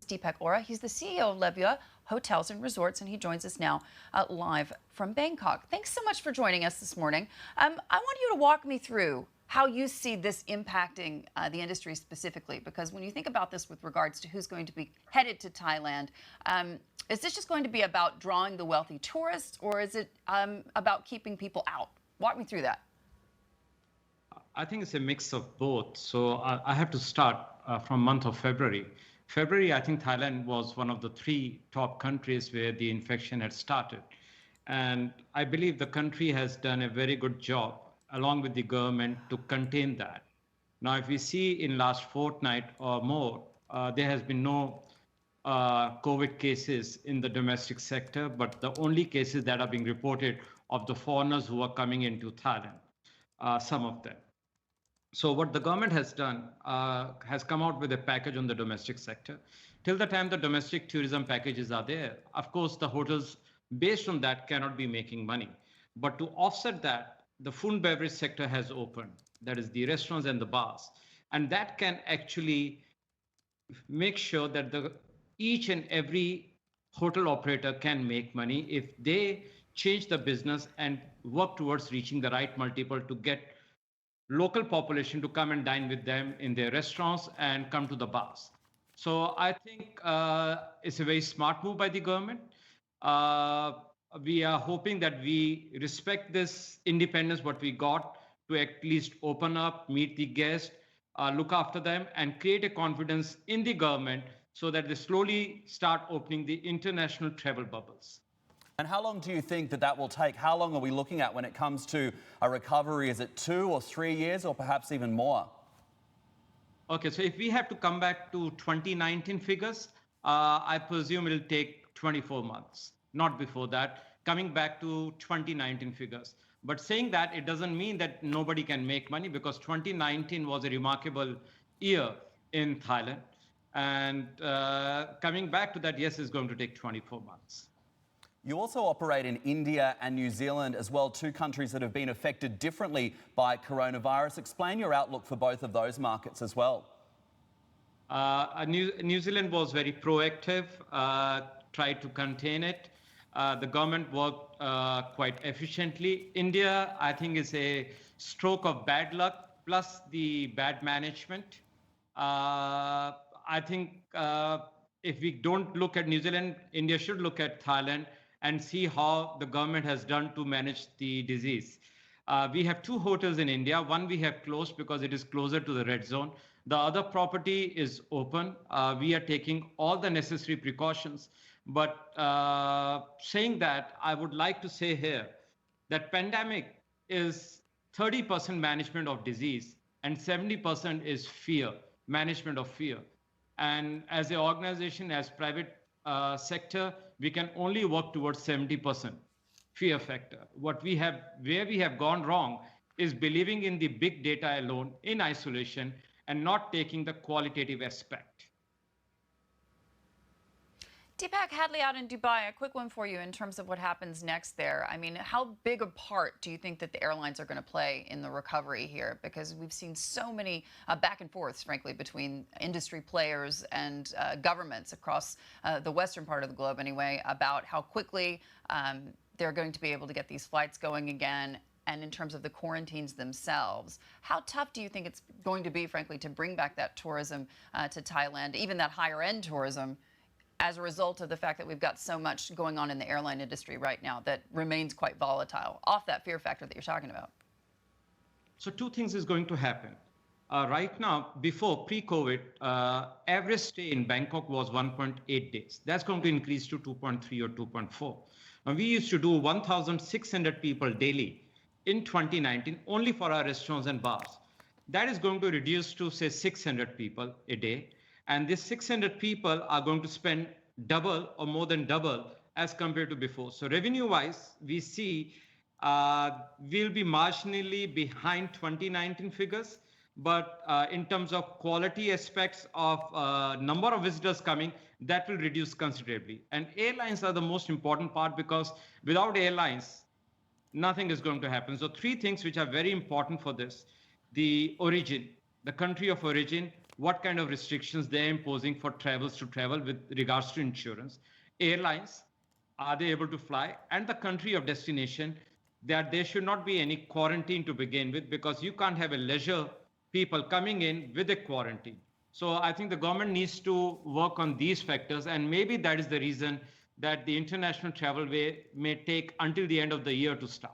Deepak Ohri. He's the CEO of Lebua Hotels and Resorts, and he joins us now live from Bangkok. Thanks so much for joining us this morning. I want you to walk me through how you see this impacting the industry specifically, because when you think about this with regards to who's going to be headed to Thailand, is this just going to be about drawing the wealthy tourists, or is it about keeping people out? Walk me through that. I think it's a mix of both. So I have to start from month of February. February, I think Thailand was one of the 3 top countries where the infection had started. And I believe the country has done a very good job along with the government to contain that. Now, if we see in last fortnight or more, there has been no COVID cases in the domestic sector, but the only cases that are being reported of the foreigners who are coming into Thailand, some of them. So what the government has done has come out with a package on the domestic sector. Till the time the domestic tourism packages are there, of course, the hotels based on that cannot be making money. But to offset that, the food and beverage sector has opened, that is the restaurants and the bars. And that can actually make sure that each and every hotel operator can make money if they change the business and work towards reaching the right multiple to get local population to come and dine with them in their restaurants and come to the bars. So I think it's a very smart move by the government. We are hoping that we respect this independence, what we got, to at least open up, meet the guests, look after them, and create a confidence in the government so that they slowly start opening the international travel bubbles. And how long do you think that will take? How long are we looking at when it comes to a recovery? Is it 2 or 3 years, or perhaps even more? Okay, so if we have to come back to 2019 figures, I presume it'll take 24 months. Not before that, coming back to 2019 figures. But saying that, it doesn't mean that nobody can make money, because 2019 was a remarkable year in Thailand. And coming back to that, yes, it's going to take 24 months. You also operate in India and New Zealand as well, 2 countries that have been affected differently by coronavirus. Explain your outlook for both of those markets as well. New Zealand was very proactive, tried to contain it. The government worked quite efficiently. India, I think, is a stroke of bad luck plus the bad management. I think if we don't look at New Zealand, India should look at Thailand and see how the government has done to manage the disease. We have 2 hotels in India. One we have closed because it is closer to the red zone. The other property is open. We are taking all the necessary precautions. But saying that, I would like to say here that pandemic is 30% management of disease and 70% is fear, management of fear. And as an organization, as private sector, we can only work towards 70% fear factor. Where we have gone wrong is believing in the big data alone in isolation and not taking the qualitative aspect. Deepak, Hadley out in Dubai, a quick one for you in terms of what happens next there. I mean, how big a part do you think that the airlines are going to play in the recovery here? Because we've seen so many back and forths, frankly, between industry players and governments across the western part of the globe anyway, about how quickly they're going to be able to get these flights going again. And in terms of the quarantines themselves, how tough do you think it's going to be, frankly, to bring back that tourism to Thailand, even that higher end tourism, as a result of the fact that we've got so much going on in the airline industry right now that remains quite volatile, off that fear factor that you're talking about? So 2 things is going to happen. Right now, before pre-COVID, average stay in Bangkok was 1.8 days. That's going to increase to 2.3 or 2.4. Now, we used to do 1,600 people daily in 2019, only for our restaurants and bars. That is going to reduce to, say, 600 people a day. And these 600 people are going to spend double or more than double as compared to before. So revenue-wise, we see we'll be marginally behind 2019 figures. But in terms of quality aspects of number of visitors coming, that will reduce considerably. And airlines are the most important part, because without airlines, nothing is going to happen. So 3 things which are very important for this: the origin, the country of origin, what kind of restrictions they're imposing for travels to travel with regards to insurance. Airlines, are they able to fly? And the country of destination, that there should not be any quarantine to begin with, because you can't have a leisure people coming in with a quarantine. So I think the government needs to work on these factors, and maybe that is the reason that the international travel may take until the end of the year to start.